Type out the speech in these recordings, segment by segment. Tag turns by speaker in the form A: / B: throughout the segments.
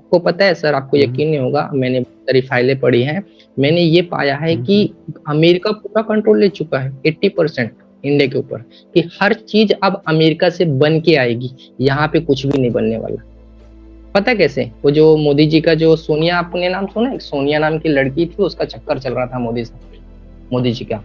A: आपको पता है सर, आपको यकीन नहीं होगा, मैंने बहुत सारी फाइलें पढ़ी हैं, मैंने ये पाया है कि अमेरिका पूरा कंट्रोल ले चुका है 80% इंडिया के ऊपर, कि हर चीज अब अमेरिका से बन के आएगी, यहाँ पे कुछ भी नहीं बनने वाला। पता है कैसे? वो जो मोदी जी का जो सोनिया, आपने नाम सुना है? सोनिया नाम की लड़की थी, उसका चक्कर चल रहा था मोदी जी का,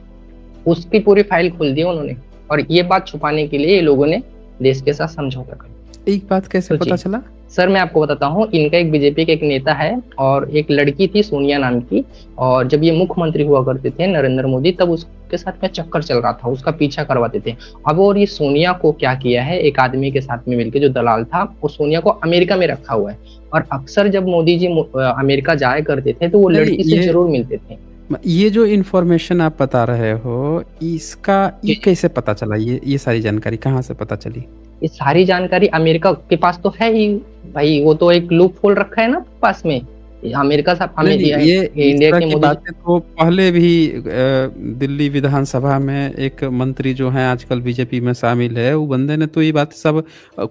A: उसकी पूरी फाइल खोल दी उन्होंने, और ये बात छुपाने के लिए ये लोगों ने देश के साथ समझौता कर।
B: एक बात कैसे पता चला?
A: सर मैं आपको बताता हूँ, इनका एक बीजेपी का एक नेता है और एक लड़की थी सोनिया नाम की, और जब ये मुख्यमंत्री हुआ करते थे नरेंद्र मोदी, तब उसके साथ में चक्कर चल रहा था, उसका पीछा करवाते थे। अब और ये सोनिया को क्या किया है, एक आदमी के साथ में मिलकर, जो दलाल था, वो सोनिया को अमेरिका में रखा हुआ है, और अक्सर जब मोदी जी अमेरिका जाया करते थे तो वो लड़की से जरूर मिलते थे।
B: ये जो इन्फॉर्मेशन आप बता रहे हो, इसका ये कैसे पता चला? ये सारी जानकारी कहाँ से पता चली?
A: ये सारी जानकारी अमेरिका के पास तो है ही भाई, वो तो एक लूप होल रखा है ना पास में, अमेरिका साहब,
B: ये
A: इंडिया के मोदी
B: बातें तो पहले भी दिल्ली विधानसभा में एक मंत्री जो हैं आजकल बीजेपी में शामिल है, वो बंदे ने तो ये बात सब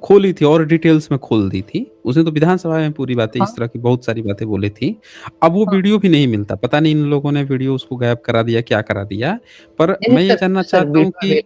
B: खोली थी और डिटेल्स में खोल दी थी। उसने तो विधानसभा में पूरी बातें इस तरह की बहुत सारी बातें बोली थी। अब वो वीडियो भी नहीं मिलता, पता नहीं इन लोगों ने वीडियो उसको गायब करा दिया, क्या करा दिया। पर मैं ये जानना चाहता हूँ कि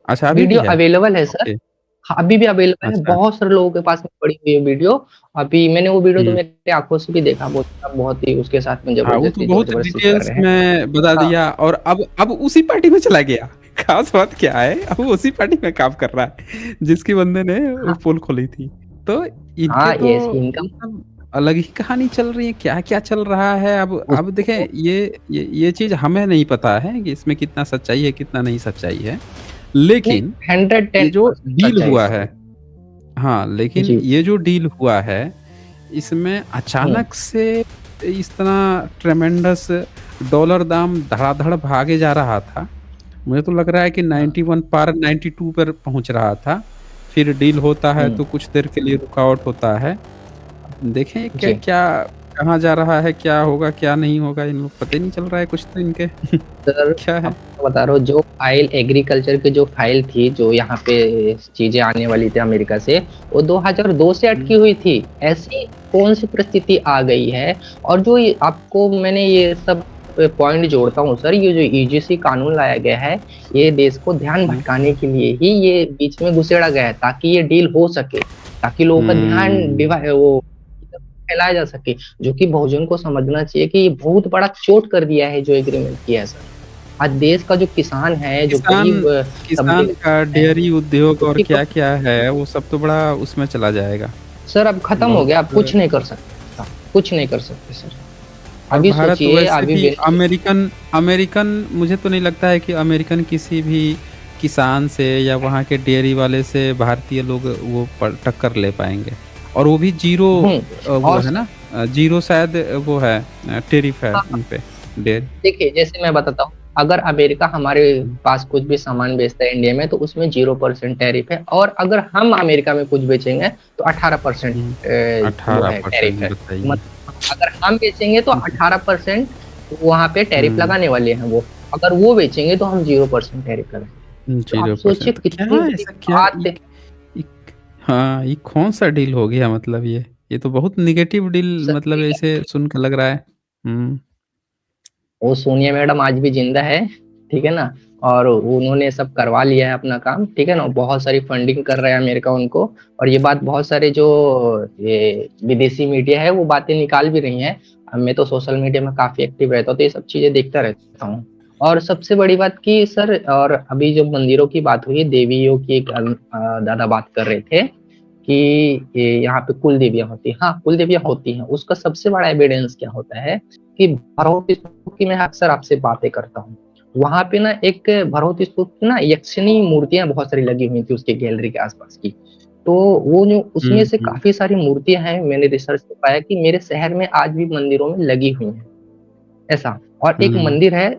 B: अच्छा अभी भी
A: वीडियो
B: है?
A: अवेलेबल है सर, अभी भी अवेलेबल है, बहुत सारे लोगों के पास में पड़ी हुई है वीडियो। अभी मैंने वो वीडियो तो मेरी आंखों से भी देखा, बहुत ही उसके साथ में
B: हाँ, वो तो बहुत
A: जबरदस्ती कर
B: डिटेल्स
A: रहे हैं।
B: में बता दिया, और अब उसी पार्टी में चला गया। खास बात क्या है, अब वो उसी पार्टी में काम कर रहा है जिसकी बंदे ने वो पोल खोली थी। तो इनके तो मतलब अलग ही कहानी चल रही है, क्या-क्या चल रहा है। अब देखें, ये चीज़ हमें नहीं पता है कि इसमें कितना सच्चाई है, कितना नहीं सच्चाई है। लेकिन ये जो डील हुआ है, हाँ, लेकिन ये जो डील हुआ है, इसमें अचानक से इस तरह ट्रेमेंडस डॉलर दाम धड़ाधड़ भागे जा रहा था। मुझे तो लग रहा है कि 91 पार 92 पर पहुँच रहा था। फिर डील होता है तो कुछ देर के लिए रुकावट होता है। देखें क्या कहाँ जा रहा है, क्या होगा, क्या नहीं होगा, इन लोग पता ही नहीं चल रहा है कुछ तो इनके।
A: सर
B: क्या है?
A: बता रहा हूँ, जो फाइल एग्रीकल्चर की जो फाइल थी, जो यहाँ पे चीजें आने वाली थी अमेरिका से, वो 2002 से अटकी हुई थी। ऐसी कौन सी परिस्थिति आ गई है? और जो आपको मैंने ये सब पॉइंट जोड़ता हूँ सर, ये जो यूजीसी कानून लाया गया है, ये देश को ध्यान भटकाने के लिए ही ये बीच में घुसेड़ा गया है, ताकि ये डील हो सके, ताकि लोगों का ध्यान वो फैलाया जा सके, जो कि बहुजन को समझना चाहिए कि ये बहुत बड़ा चोट कर दिया है जो एग्रीमेंट किया है सर। आज देश का जो किसान है, जो
B: किसान का डेयरी उद्योग और क्या-क्या है, वो सब तो बड़ा उसमें चला जाएगा।
A: सर अब खत्म हो गया, अब कुछ नहीं कर सकते, कुछ नहीं कर सकते सर।
B: अभी सोचिए, अभी भी अमेरिकन मुझे तो नहीं लगता है कि अमेरिकन किसी भी किसान से या वहाँ के डेयरी वाले से भारतीय लोग वो टक्कर ले पाएंगे, और वो भी जीरो वो है ना, जीरो शायद वो है टैरिफ है उन पे डेयरी।
A: देखिए जैसे मैं बताता हूँ, अगर अमेरिका हमारे पास कुछ भी सामान बेचता है इंडिया में, तो उसमें 0% टैरिफ है, और अगर हम अमेरिका में कुछ बेचेंगे तो 18% वो है टैरिफ है। अगर हम बेचेंगे तो 18% वहाँ पे टैरिफ लगाने वाले हैं वो, अगर वो बेचेंगे तो हम 0% टैरिफ लगाएंगे। तो आप सोचिए कितनी
B: हाँ, ये कौन सा डील हो गया? मतलब ये तो बहुत निगेटिव डील, मतलब ऐसे सुन के लग रहा है।
A: वो सोनिया मैडम आज भी जिंदा है, ठीक है ना, और उन्होंने सब करवा लिया है अपना काम, ठीक है ना, बहुत सारी फंडिंग कर रहा है अमेरिका उनको, और ये बात बहुत सारे जो ये विदेशी मीडिया है वो बातें निकाल भी रही हैं। मैं तो सोशल मीडिया में काफी एक्टिव रहता हूँ, तो ये सब चीजें देखता रहता हूँ। और सबसे बड़ी बात की सर, और अभी जो मंदिरों की बात हुई, देवियों की एक दादा बात कर रहे थे कि यहाँ पे कुल देवियां होती हैं। हाँ, कुल देवियां होती हैं, उसका सबसे बड़ा एविडेंस क्या होता है कि भरौती स्तूप की मैं अक्सर आपसे बातें करता हूँ, वहां पे ना एक भरौती स्तूप की ना यक्षिणी मूर्तियां बहुत सारी लगी हुई थी उसके गैलरी के आसपास की। तो वो जो उसमें से काफी सारी मूर्तियां हैं, मैंने रिसर्च में पाया कि मेरे शहर में आज भी मंदिरों में लगी हुई हैं ऐसा। और एक मंदिर है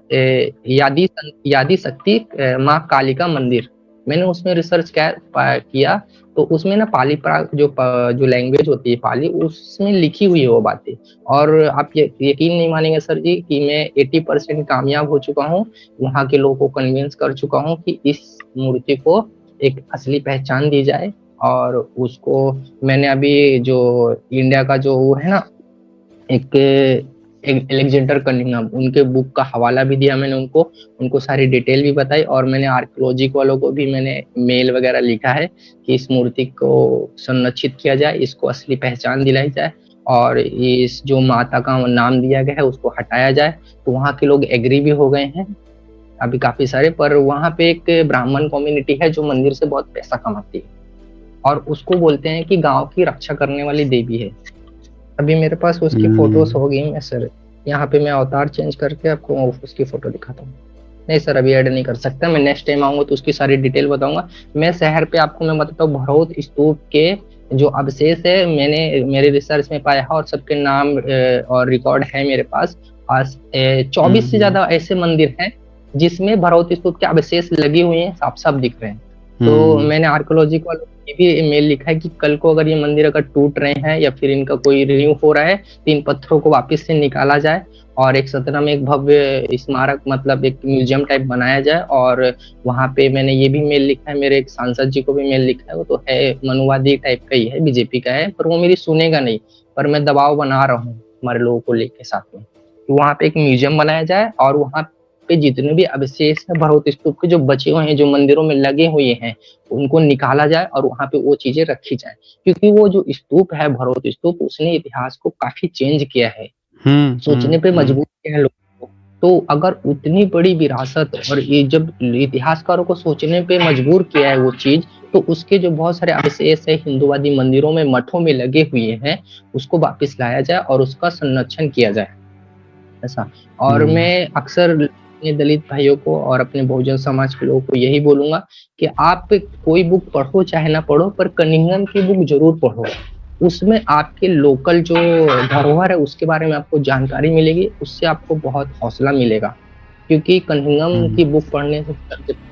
A: यादी शक्ति माँ काली का मंदिर, मैंने उसमें रिसर्च किया, तो उसमें ना पाली जो लैंग्वेज होती है पाली, उसमें लिखी हुई है वो बातें। और आप यकीन नहीं मानेंगे सर जी कि मैं 80% कामयाब हो चुका हूँ, वहाँ के लोगों को कन्विंस कर चुका हूँ कि इस मूर्ति को एक असली पहचान दी जाए, और उसको मैंने अभी जो इंडिया का जो वो है ना, एक एलेक्जेंडर कनिंघम, उनके बुक का हवाला भी दिया मैंने उनको, उनको सारी डिटेल भी बताई, और मैंने आर्कियोलॉजी वालों को भी मैंने मेल वगैरह लिखा है कि इस मूर्ति को संरक्षित किया जाए, इसको असली पहचान दिलाई जाए, और इस जो माता का नाम दिया गया है उसको हटाया जाए। तो वहाँ के लोग एग्री भी हो गए हैं अभी काफी सारे, पर वहाँ पे एक ब्राह्मण कम्युनिटी है जो मंदिर से बहुत पैसा कमाती है, और उसको बोलते हैं कि गांव की रक्षा करने वाली देवी है। अभी मेरे पास उसकी फोटोज हो गई। मैं सर यहाँ पे मैं अवतार चेंज करके आपको उसकी फोटो दिखाता हूँ। नहीं सर, अभी ऐड नहीं कर सकता, मैं नेक्स्ट टाइम आऊंगा तो उसकी सारी डिटेल बताऊंगा। मैं शहर पे आपको मैं बताता हूँ, भरौत स्तूप के जो अवशेष है मैंने मेरे रिसर्च में पाया है, और सबके नाम और रिकॉर्ड है मेरे पास। 24 से ज्यादा ऐसे मंदिर हैं जिसमें भरौत स्तूप के अवशेष लगे हुए हैं, साफ साफ दिख रहे हैं। तो मैंने आर्कियोलॉजी वालों को ये भी मेल लिखा है कि कल को अगर ये मंदिर अगर टूट रहे हैं या फिर इनका कोई रिन्यू हो रहा है तो इन पत्थरों को वापस से निकाला जाए, और एक सतना में एक भव्य स्मारक मतलब एक म्यूजियम टाइप बनाया जाए। और वहाँ पे मैंने ये भी मेल लिखा है, मेरे एक सांसद जी को भी मेल लिखा है, वो तो है मनुवादी टाइप का ही है, बीजेपी का है, पर वो मेरी सुनेगा नहीं, पर मैं दबाव बना रहा हूँ हमारे लोगों को लेके साथ में कि वहाँ पे एक म्यूजियम बनाया जाए, और वहाँ पे जितने भी अवशेष है भरौत स्तूप के जो बचे हुए हैं, जो मंदिरों में लगे हुए हैं, उनको निकाला जाए और वहाँ पे वो चीजें रखी जाए। क्योंकि वो जो स्तूप है भरौत स्तूप, उसने इतिहास को काफी चेंज किया है, सोचने पे मजबूर किया है लोगों को। तो अगर उतनी बड़ी विरासत, और ये जब इतिहासकारों को सोचने पे मजबूर किया है वो चीज, तो उसके जो बहुत सारे अवशेष है हिंदूवादी मंदिरों में मठों में लगे हुए हैं, उसको वापस लाया जाए और उसका संरक्षण किया जाए, ऐसा। और मैं अक्सर अपने दलित भाइयों को और अपने बहुजन समाज के लोगों को यही बोलूंगा कि आप कोई बुक पढ़ो चाहे ना पढ़ो, पर कनिंघम की बुक जरूर पढ़ो। उसमें आपके लोकल जो धरोहर है उसके बारे में आपको जानकारी मिलेगी, उससे आपको बहुत हौसला मिलेगा। क्योंकि कनिंघम की बुक पढ़ने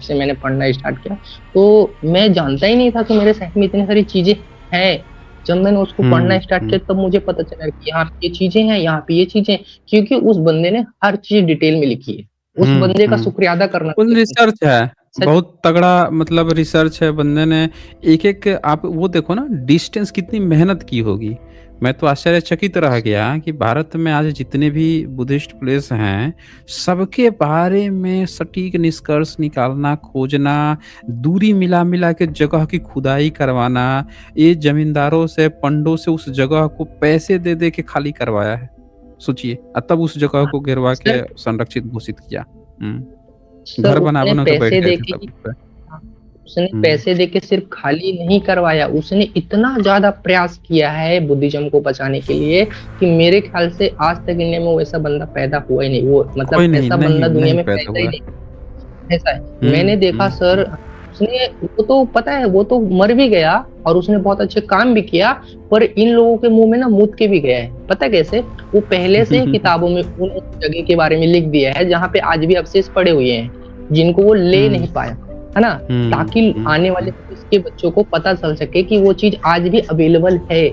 A: से मैंने पढ़ना स्टार्ट किया, तो मैं जानता ही नहीं था कि मेरे शहर में इतनी सारी चीजें हैं। जब मैंने उसको पढ़ना स्टार्ट किया तब मुझे पता चला कि यहाँ पे ये चीजें हैं, यहाँ पे ये चीजें, क्योंकि उस बंदे ने हर चीज डिटेल में लिखी है। उस बंदे का शुक्रिया अदा करना
B: फुल रिसर्च है, बहुत तगड़ा मतलब रिसर्च है बंदे ने। एक-एक आप वो देखो ना डिस्टेंस कितनी मेहनत की होगी। मैं तो आश्चर्यचकित रह गया कि भारत में आज जितने भी बुद्धिस्ट प्लेस हैं, सबके बारे में सटीक निष्कर्ष निकालना, खोजना, दूरी मिला-मिला के जगह की खुदाई करवाना, ये ज़मींदारों से, पंडों से उस जगह को पैसे दे-दे के खाली करवाया है। सोचिए तब उस जगह को गिरवा के संरक्षित घोषित किया। घर बना-बना के बैठ गए थे तब।
A: उसने पैसे देके सिर्फ खाली नहीं करवाया, उसने इतना ज्यादा प्रयास किया है बुद्धिज्म को बचाने के लिए कि मेरे ख्याल से आज तक इंडिया में वैसा बंदा पैदा हुआ ही नहीं। वो मतलब ऐसा बंदा दुनिया में पैदा ही नहीं, ऐसा है। मैंने देखा सर, उसने वो तो पता है वो तो मर भी गया और उसने बहुत अच्छे काम भी किया, पर इन लोगों के मुंह में ना मूत के भी गया है। पता कैसे? वो पहले से किताबों में उन जगह के बारे में लिख दिया है जहाँ पे आज भी अवशेष पड़े हुए हैं, जिनको वो ले नहीं पाया, है ना, ताकि आने वाले के बच्चों को पता चल सके कि वो चीज आज भी अवेलेबल है।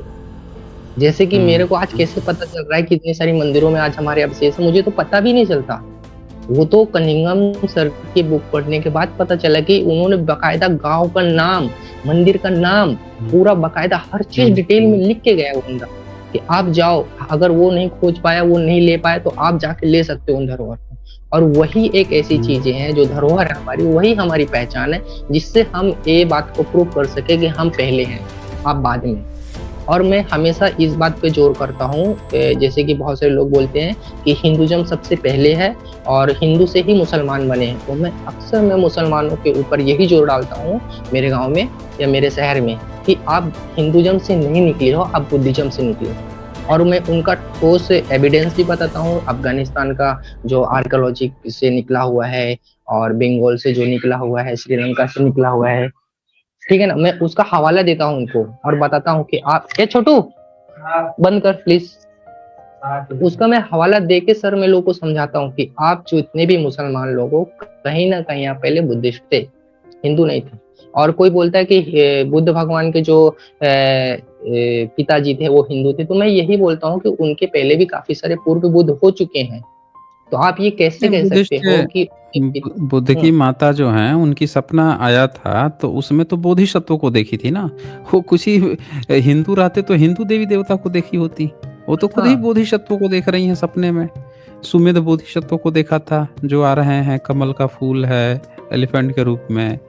A: जैसे कि मेरे को आज कैसे पता चल रहा है कि इतनी सारी मंदिरों में आज हमारे अवशेष है, मुझे तो पता भी नहीं चलता। वो तो कनिंघम सर की बुक पढ़ने के बाद पता चला कि उन्होंने बकायदा गांव का नाम, मंदिर का नाम, पूरा बकायदा हर चीज डिटेल में लिख के गया वो बंदा कि आप जाओ, अगर वो नहीं खोज पाया, वो नहीं ले पाया, तो आप जाके ले सकते हो उन धरोहर को। और वही एक ऐसी चीजें हैं जो धरोहर है हमारी, वही हमारी पहचान है, जिससे हम ये बात को प्रूव कर सके कि हम पहले हैं, आप बाद में। और मैं हमेशा इस बात पे जोर करता हूँ, जैसे कि बहुत सारे लोग बोलते हैं कि हिंदुज़म सबसे पहले है और हिंदू से ही मुसलमान बने हैं, तो मैं मुसलमानों के ऊपर यही जोर डालता हूँ मेरे गांव में या मेरे शहर में कि आप हिंदुज़म से नहीं निकले हो, आप बुद्धिज्म से निकले हो। और मैं उनका ठोस एविडेंस भी बताता हूँ, अफगानिस्तान का जो आर्कियोलॉजी से निकला हुआ है, और बंगाल से जो निकला हुआ है, श्रीलंका से निकला हुआ है, ठीक है ना, मैं उसका हवाला देता हूँ उनको और बताता हूँ कि आप ये छोटू बंद कर प्लीज, उसका मैं हवाला दे के सर मैं लोगों को समझाता हूँ कि आप जो इतने भी मुसलमान लोग हो, कहीं ना कहीं आप पहले बुद्धिस्ट थे, हिंदू नहीं थे। और कोई बोलता है कि बुद्ध भगवान के जो पिताजी थे वो हिंदू थे, तो मैं यही बोलता हूँ कि उनके पहले भी काफी सारे पूर्व बुद्ध हो चुके हैं, तो आप ये कैसे
B: नहीं,
A: कह सकते हो कि
B: बुद्ध की
A: हम्म,
B: माता जो हैं उनकी सपना आया था तो उसमें तो बोधिसत्वों को देखी थी ना। वो कुछ ही हिंदू रहते तो हिंदू देवी देवता को देखी होती। वो तो खुद ही
A: हाँ
B: बोधिसत्वों को देख रही हैं सपने में। सुमेध बोधिसत्व को देखा था जो आ रहे हैं, कमल का फूल है एलिफेंट के रूप में।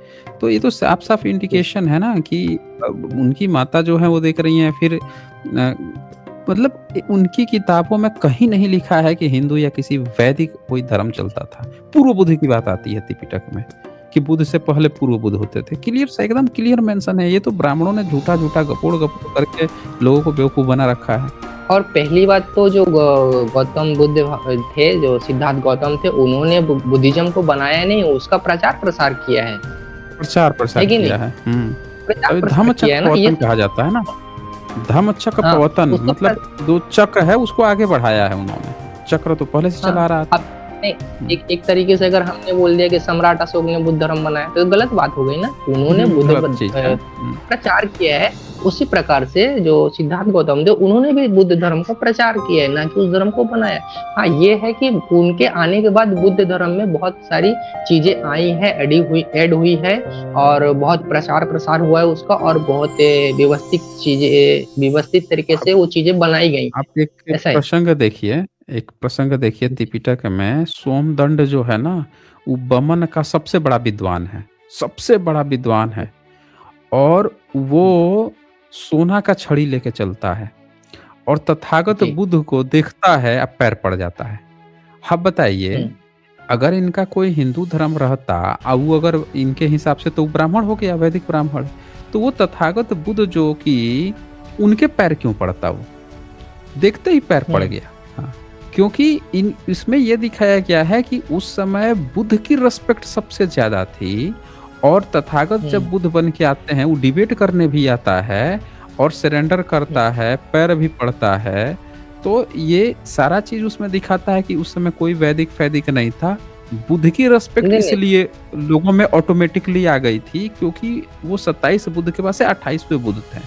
B: तो ये तो साफ साफ इंडिकेशन है ना कि उनकी माता जो है वो देख रही हैं। फिर मतलब उनकी किताबों में कहीं नहीं लिखा है कि हिंदू या किसी वैदिक कोई धर्म चलता था। पूर्व बुद्ध की बात आती है त्रिपिटक में कि बुद्ध से पहले पूर्व बुद्ध होते थे। क्लियर से एकदम क्लियर मेंशन है। ये तो ब्राह्मणों ने झूठा झूठा गपोड़ गपोड़ करके लोगों को बेवकूफ बना रखा है।
A: और पहली बात तो जो गौतम बुद्ध थे, जो सिद्धार्थ गौतम थे, उन्होंने बुद्धिज्म को बनाया नहीं, उसका प्रचार प्रसार किया
B: प्रचार
A: है
B: प्रसार
A: कि नहीं?
B: किया है।
A: प्रचार
B: तभी
A: प्रसार
B: धम्म
A: किया है
B: चक्र
A: ना ये।
B: प्रवर्तन कहा जाता है ना। धम्म चक्र
A: हाँ,
B: प्रवर्तन
A: उसका
B: मतलब जो चक्र है उसको आगे बढ़ाया है उन्होंने। चक्र तो पहले से
A: हाँ,
B: चला रहा था।
A: अब नहीं, एक एक तरीके से अगर हमने बोल दिया कि सम्राट अशोक ने बुद्ध धर्म बनाया तो गलत बात हो गई ना। उन्होंने
B: गलत चीज है।
A: प्रचार किया है। उसी प्रकार से जो सिद्धार्थ गौतम थे उन्होंने भी बुद्ध धर्म का प्रचार किया है, ना कि उस धर्म को बनाया। हाँ, ये है कि उनके आने के बाद बुद्ध धर्म में बहुत सारी चीजें आई है, ऐड हुई है, और बहुत प्रचार प्रसार हुआ है उसका, और बहुत व्यवस्थित तरीके से वो चीजें बनाई गई हैं।
B: आप एक
A: ऐसा है।
B: प्रसंग देखिए, एक प्रसंग देखिए त्रिपिटक में सोमदंड जो है ना, वो बमन का सबसे बड़ा विद्वान है। सबसे बड़ा विद्वान है। और वो सोना का छड़ी लेके चलता है और तथागत
A: जी।
B: बुद्ध को देखता है अब पैर पड़ जाता है। अब बताइए,
A: हम्म।
B: अगर इनका कोई हिंदू धर्म रहता और वो अगर इनके हिसाब से तो ब्राह्मण हो गया, वैदिक ब्राह्मण, तो वो तथागत बुद्ध जो कि उनके पैर क्यों पड़ता? वो देखते ही पैर पड़
A: हम्म।
B: गया। हाँ, क्योंकि इन इसमें यह दिखाया गया है कि उस समय बुद्ध की रिस्पेक्ट सबसे ज्यादा थी। और तथागत जब बुद्ध बन के आते हैं वो डिबेट करने भी आता है और सरेंडर करता है, पैर भी पड़ता है। तो ये सारा चीज उसमें दिखाता है कि उस समय कोई वैदिक फैदिक नहीं था। बुद्ध की रिस्पेक्ट
A: नहीं नहीं
B: इसलिए लोगों में ऑटोमेटिकली आ गई थी क्योंकि वो 27 बुद्ध के पास से 28वें बुद्ध थे।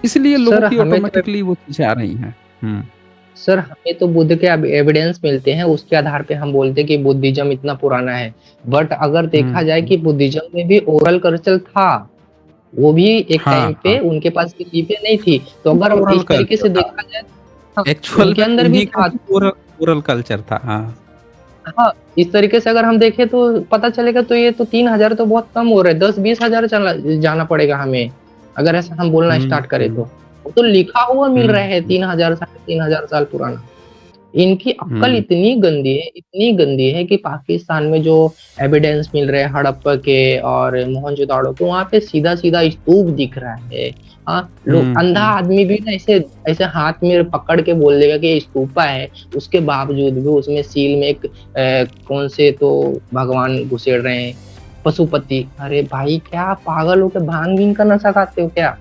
B: इसलिए लोगों
A: सर,
B: की
A: हमें तो
B: ऑटोमेटिकली वो चीजें आ रही हैं।
A: सर हमें तो बुद्ध के एविडेंस मिलते हैं, उसके आधार पे हम बोलते हैं कि बुद्धिज्म इतना पुराना है। बट अगर देखा जाए
B: हम्म।
A: कि बुद्धिज्म में भी ओरल कल्चर था, वो भी एक
B: हाँ
A: टाइम पे
B: हाँ,
A: उनके पास की लिपियां नहीं थी, तो अगर
B: ओरल
A: इस तरीके
B: कल्चर
A: से
B: था।
A: देखा जाए, हाँ,
B: एक्चुअल
A: उनके
B: में
A: अंदर भी
B: उन्हीं का
A: था।
B: ही ओरल ओरल कल्चर था। हाँ।
A: हाँ, इस तरीके से अगर हम देखें तो पता चलेगा, तो ये तो 3,000 तो बहुत कम हो रहा है, 10-20 हजार जाना पड़ेगा हमें, अगर ऐसा हम बोलना स्टार्ट करें तो।
B: हम्म
A: वो तो लिखा हुआ मिल रहा है
B: हम्म
A: 3,000 3,500 साल पुराना। इनकी अक्कल
B: हम्म
A: इतनी गंदी है, इतनी गंदी है कि पाकिस्तान में जो एविडेंस मिल रहे हैं हड़प्पा के और मोहनजोदाड़ो के, वहां पे सीधा सीधा स्तूप दिख रहा है। हाँ, लोग, अंधा
B: हम्म।
A: आदमी भी ना ऐसे ऐसे हाथ में पकड़ के बोल देगा कि ये स्तूपा है, उसके बावजूद भी उसमें सील में एक कौन से तो भगवान घुसेड़ रहे हैं, पशुपति। अरे भाई, क्या पागल हो के भांग भींग का नशा खाते हो क्या?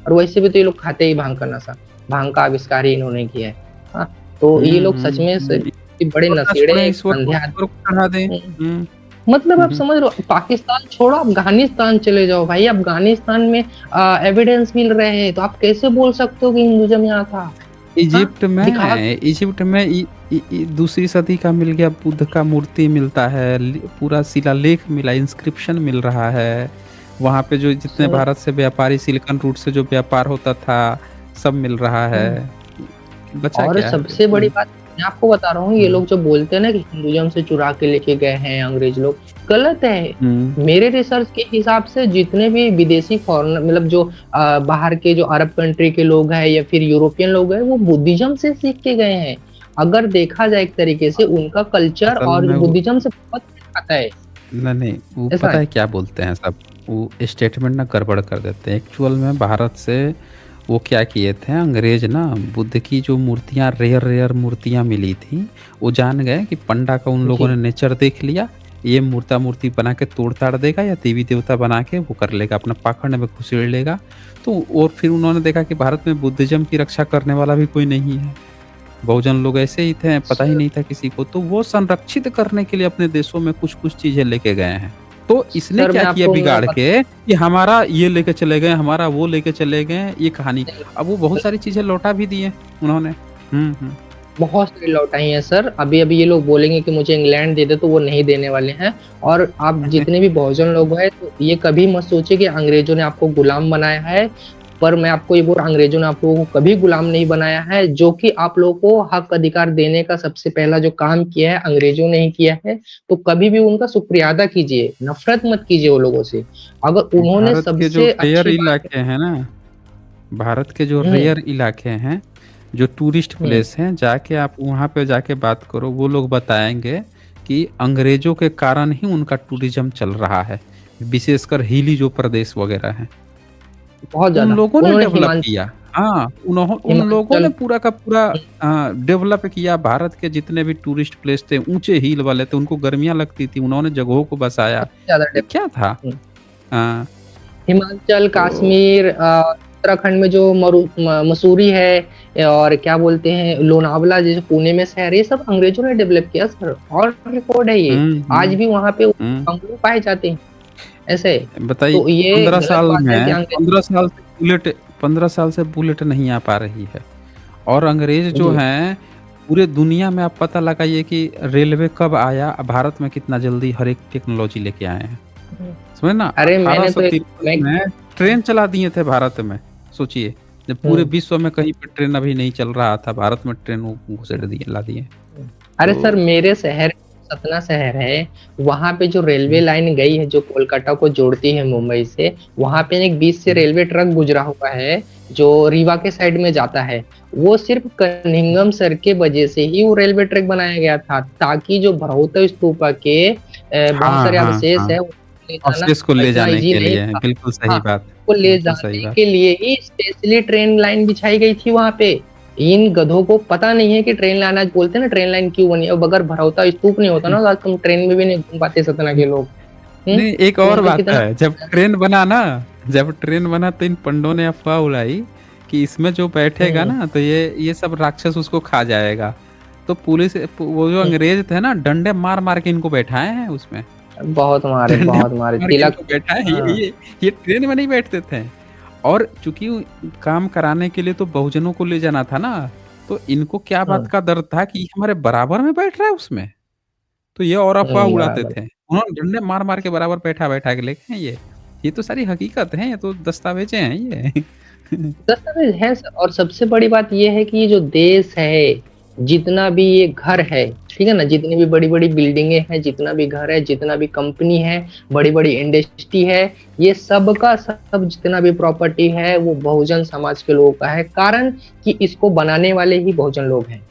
A: और वैसे भी तो ये लोग खाते ही भांग का नशा, भांग का आविष्कार ही इन्होंने किया है। हाँ, तो ये लोग सच में बड़े
B: ईश्वर ना
A: नशेड़े,
B: छोड़े, ईश्वर
A: अंधे
B: को
A: आदमी।
B: ईश्वर को चढ़ा दें।
A: मतलब आप
B: हम्म।
A: समझ रहे हो, पाकिस्तान छोड़ो, अफगानिस्तान चले जाओ भाई, अफगानिस्तान में एविडेंस मिल रहे हैं, तो आप कैसे बोल सकते हो कि हिंदुज्म यहाँ था? हाँ, दिखा।
B: इजिप्ट में दूसरी सदी का मिल गया बुद्ध का मूर्ति मिलता है। पूरा शिलालेख मिला, इंस्क्रिप्शन मिल रहा है। वहां पे जो जितने
A: सर,
B: भारत से व्यापारी सिलिकन रूट से जो व्यापार होता था सब मिल रहा है। बचा
A: और
B: क्या है फिर?
A: सबसे बड़ी बात मैं आपको बता रहा हूँ, ये लोग जो बोलते हैं ना कि हिंदुज्म से चुरा के लेके गए हैं अंग्रेज लोग, गलत है।
B: हम्म
A: मेरे रिसर्च के हिसाब से जितने भी विदेशी फॉरेनर, मतलब जो बाहर के जो अरब कंट्री के लोग हैं या फिर यूरोपियन लोग हैं, वो बुद्धिज्म से सीख के गए हैं। अगर देखा जाए एक तरीके से उनका कल्चर
B: असल
A: और
B: में वो
A: बुद्धिज्म से बहुत आता है।
B: नहीं, वो
A: ऐसा
B: पता
A: है।
B: है क्या बोलते हैं सब? वो स्टेटमेंट ना गड़बड़ कर देते हैं। एक्चुअल में भारत से वो क्या किए थे अंग्रेज ना, बुद्ध की जो मूर्तियां रेयर रेयर मूर्तियां मिली थी, वो जान गए कि पंडा का उन लोगों
A: जी।
B: ने नेचर देख लिया। ये मूर्ति बना के तोड़ ताड़ देगा या देवी देवता बना के वो कर लेगा, अपना पाखंड में घुसेड़ लेगा। तो और फिर उन्होंने देखा कि भारत में बुद्धिज्म की रक्षा करने वाला भी कोई नहीं है। बहुजन लोग ऐसे ही थे, पता ही
A: सर,
B: नहीं था किसी को। तो वो संरक्षित करने के लिए अपने देशों में कुछ कुछ चीजें लेके गए हैं। तो इसने
A: सर
B: क्या
A: मैं
B: किया
A: आपको
B: बिगाड़ के कि हमारा ये लेके चले गए, हमारा वो लेके चले गए, ये कहानी। अब वो बहुत सारी चीजें लौटा भी दिए उन्होंने। हम्म।
A: बहुत सारी लौटाई हैं सर। अभी-अभी ये लोग बोलेंगे कि मुझे इंग्लैंड दे दे, तो वो नहीं देने वाले हैं। और आप जितने भी बहुजन लोग हैं, तो ये कभी मत सोचिए कि अंग्रेज़ों ने आपको गुलाम बनाया है। पर मैं आपको ये बोल रहा हूँ, अंग्रेज़ों ने आप लोगों को कभी गुलाम नहीं बनाया है। जो कि आप लोगों को हक अधिकार देने का सबसे पहला जो काम किया है, अंग्रेज़ों ने ही किया है। तो कभी भी उनका शुक्रिया अदा कीजिए, नफ़रत मत कीजिए वो लोगों से। अगर उन्होंने
B: भारत के जो
A: सबसे
B: रेयर
A: अच्छी बात
B: इलाके हैं ना, भारत के जो
A: हुँ,
B: रेयर इलाके हैं, जो टूरिस्ट
A: हुँ,
B: प्लेस हैं, जाके आप वहाँ पे जाके बात करो, वो लोग बताएँगे कि अंग्रेज़ों के कारण ही उनका टूरिज़्म चल रहा है, विशेषकर हिली जो प्रदेश वगैरह हैं।
A: बहुत
B: उन
A: ज़्यादा।
B: लोगों ने
A: उन्होंने
B: डेवलप किया। हाँ, उन लोगों ने
A: हिमाचल
B: पूरा का पूरा
A: हुँ,
B: डेवलप किया। भारत के जितने भी टूरिस्ट प्लेस थे, ऊँचे हिल वाले थे, उनको गर्मियाँ लगती थी, उन्होंने जगहों को बसाया।
A: सबसे ज़्यादा
B: ये क्या था?
A: हुँ।
B: हाँ,
A: हिमाचल,
B: तो
A: कश्मीर उत्तराखंड में जो मसूरी है और क्या बोलते हैं लोनावला जैसे पुणे में शहर है, ये सब अंग्रेज़ों ने डेवलप किया सर। और रिकॉर्ड है ये।
B: हुँ,
A: आज
B: हुँ,
A: भी वहाँ पे
B: हुँ।
A: बंगलो पाए जाते हैं, ऐसे।
B: बताइए
A: तो ये
B: 15
A: गलत
B: साल
A: बात है कि
B: में
A: अंग्रेज़
B: 15 साल से बुलेट नहीं आ पा रही है। और अंग्रेज़ जो
A: जी।
B: हैं, पूरे दुनिया में आप पता लगाइए कि रेलवे कब आया, भारत में कितना जल्दी हर एक टेक्नोलॉजी लेके आए हैं।
A: हुँ।
B: समझे ना?
A: अरे मैंने तो एक
B: 1853
A: मैं
B: में ट्रेन चला दिए थे भारत में, सोचिए। जब पूरे
A: हुँ।
B: विश्व में कहीं पे ट्रेन अभी नहीं चल रहा था, भारत में ट्रेन वो घुसेड़ दिए ला दिए।
A: हुँ। अरे सर
B: तो
A: मेरे शहर सतना शहर है, वहाँ पे जो रेलवे
B: हुँ,
A: लाइन गई है, जो कोलकाता को जोड़ती है मुंबई से, वहाँ पे एक बीच से
B: हुँ,
A: रेलवे ट्रैक गुजरा हुआ है, जो रीवा के साइड में जाता है। वो सिर्फ़ कनिंघम सर के वजह से ही वो रेलवे ट्रैक बनाया गया था, ताकि जो बृहत स्तूपा के बहुत
B: हाँ,
A: सारे
B: हाँ,
A: अवशेष
B: हाँ।
A: हैं, उनको ले जाना
B: अवशेष को ले
A: इतना
B: जाने
A: ईज़ी
B: के
A: नहीं
B: लिए,
A: था।
B: बिल्कुल
A: हाँ,
B: सही बात,
A: को ले
B: बिल्कुल सही
A: जाने
B: बात।
A: के लिए ही स्पेशली ट्रेन लाइन बिछाई गई थी वहाँ पे। इन गधों को पता नहीं है कि ट्रेन लाइन आज बोलते हैं ना ट्रेन लाइन क्यों बनी है। अब अगर भरौता स्तूप नहीं होता ना तो आज तुम ट्रेन में भी नहीं घूम पाते सतना के लोग। हुँ?
B: नहीं, एक
A: तो
B: और
A: उनको
B: बात
A: कितना
B: है, जब ट्रेन बना तो इन पंडों ने अफ़वाह उड़ाई कि इसमें जो बैठेगा
A: हुँ,
B: ना तो ये सब राक्षस उसको खा जाएगा। तो पुलिस वो जो
A: हुँ।
B: अंग्रेज़ थे ना डंडे मार-मार के इनको बैठाए हैं उसमें।
A: बहुत मारे,
B: डंडे
A: बहुत मारे।
B: मार के
A: तिलक
B: इनको बैठाए हैं।
A: हाँ,
B: ये ट्रेन में नहीं बैठते थे। और चूँकि काम कराने के लिए तो बहुजनों को ले जाना था ना, तो इनको क्या बात
A: हाँ।
B: का डर था कि ये हमारे बराबर में बैठ रहा है उसमें। तो ये और अफ़वाह उड़ाते
A: बराबर।
B: थे। उन्होंने डंडे मार-मार के बराबर बैठा-बैठा के लेके हैं ये। ये तो सारी हकीकत है, ये तो दस्तावेज़ें हैं ये।
A: दस्तावेज़ है स और सबसे बड़ी बात ये है कि ये जो देश है, जितना भी ये घर है, ठीक है ना? जितनी भी बड़ी-बड़ी बिल्डिंगें हैं, जितना भी घर है, जितना भी कंपनी है, बड़ी-बड़ी इंडस्ट्री है, ये सब का सब जितना भी प्रॉपर्टी है, वो बहुजन समाज के लोगों का है। कारण कि इसको बनाने वाले ही बहुजन लोग हैं।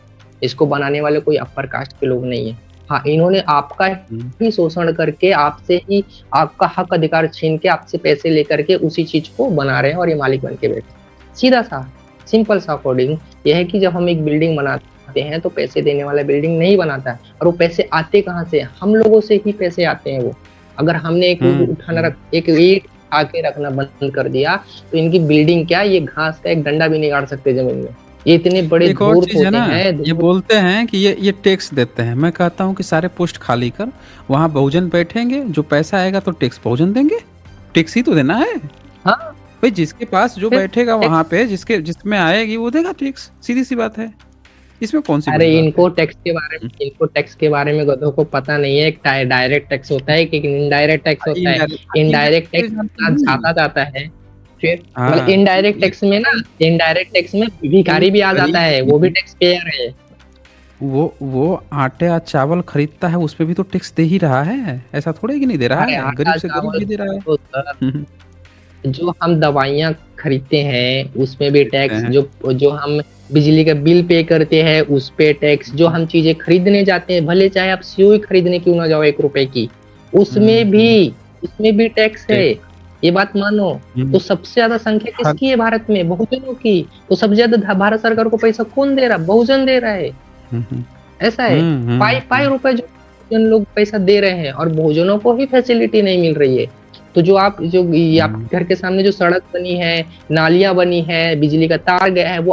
A: इसको बनाने वाले कोई अपर कास्ट के लोग नहीं हैं। हाँ, इन्होंने आपका
B: हुँ,
A: ही शोषण करके, आपसे ही आपका हक अधिकार छीन के, आपसे पैसे लेकर के उसी चीज़ को बना रहे हैं और ये मालिक बन के बैठे हैं। सीधा-सा, सिंपल सा कोडिंग ये है कि जब हम एक बिल्डिंग बनाते हैं, तो पैसे देने वाला बिल्डिंग नहीं बनाता है और वो पैसे आते कहाँ से? हम लोगों से ही पैसे आते हैं वो। अगर हमने एक
B: हुँ, हुँ।
A: एक ईंट उठा के रखना बंद कर दिया, तो इनकी बिल्डिंग क्या, ये घास का एक डंडा भी नहीं गाड़ सकते ज़मीन में। ये इतने बड़े
B: एक और
A: धूर्त
B: चीज़ है
A: होते
B: ना,
A: हैं,
B: ये
A: धूर्त
B: बोलते हैं कि ये टैक्स देते हैं। मैं कहता हूँ कि सारे पोस्ट खाली कर, वहाँ बहुजन बैठेंगे, जो पैसा आएगा तो टैक्स बहुजन देंगे। टैक्स ही तो देना है।
A: हाँ,
B: भाई जिसके पास जो
A: फिर
B: बैठेगा
A: टैक्स
B: वहाँ पे जिसमें आएगी वो देगा टैक्स, सीधी-सी बात है। इसमें कौन-सी
A: अरे
B: बड़ी बात है? हुँ,
A: इनको टैक्स के बारे में गधों को पता नहीं है। एक डायरेक्ट टैक्स होता है, एक इनडायरेक्ट टैक्स होता है। इनडायरेक्ट
B: इनडायरेक्ट
A: टैक्स
B: जानते
A: इतना
B: नहीं।
A: ज़्यादा जाता है, फिर मतलब
B: हाँ,
A: इनडायरेक्ट टैक्स में
B: ये
A: भिखारी भी आ जाता है, वो भी
B: गरीब
A: टैक्स पेयर है।
B: वो आटे या चावल खरीदता है उसपे भी तो टैक्स दे ही रहा है। ऐसा थोड़ी है कि नहीं दे रहा
A: अरे
B: है, गरीब
A: आटा,
B: से गरीब
A: चावल
B: भी दे रहा है।
A: तो सर
B: हुँ, हुँ,
A: जो हम दवाइयाँ खरीदते हैं, उसमें भी
B: खरीदते
A: टैक्स,
B: हैं।
A: जो जो हम बिजली का बिल पे करते हैं, उस पे टैक्स, जो हम चीज़ें खरीदने जाते हैं, भले चाहे आप सुई खरीदने क्यों ना जाओ ₹1 की,
B: हुँ,
A: उसमें
B: हुँ,
A: भी उसमें भी टैक्स है।
B: टैक्स
A: ये बात मानो। तो
B: हुँ,
A: सबसे ज़्यादा संख्या
B: हर
A: किसकी है भारत में? बहुजनों की। तो सबसे ज़्यादा भारत सरकार को पैसा कौन दे रहा है? बहुजन दे रहा है।
B: हुँ, हुँ,
A: ऐसा है।
B: हुँ, हुँ,
A: पाई-पाई
B: हुँ,
A: रुपए जो बहुजन लोग पैसा दे रहे हैं और बहुजनों को ही फैसिलिटी नहीं मिल रही है। तो जो आप जो ये
B: हुँ।
A: आपके घर के सामने जो सड़क बनी है, नालियाँ बनी हैं, बिजली का तार गया है, वो